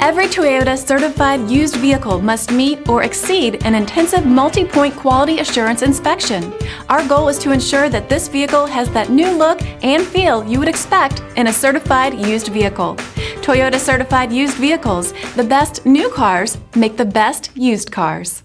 Every Toyota certified used vehicle must meet or exceed an intensive multi-point quality assurance inspection. Our goal is to ensure that this vehicle has that new look and feel you would expect in a certified used vehicle. Toyota certified used vehicles, the best new cars make the best used cars.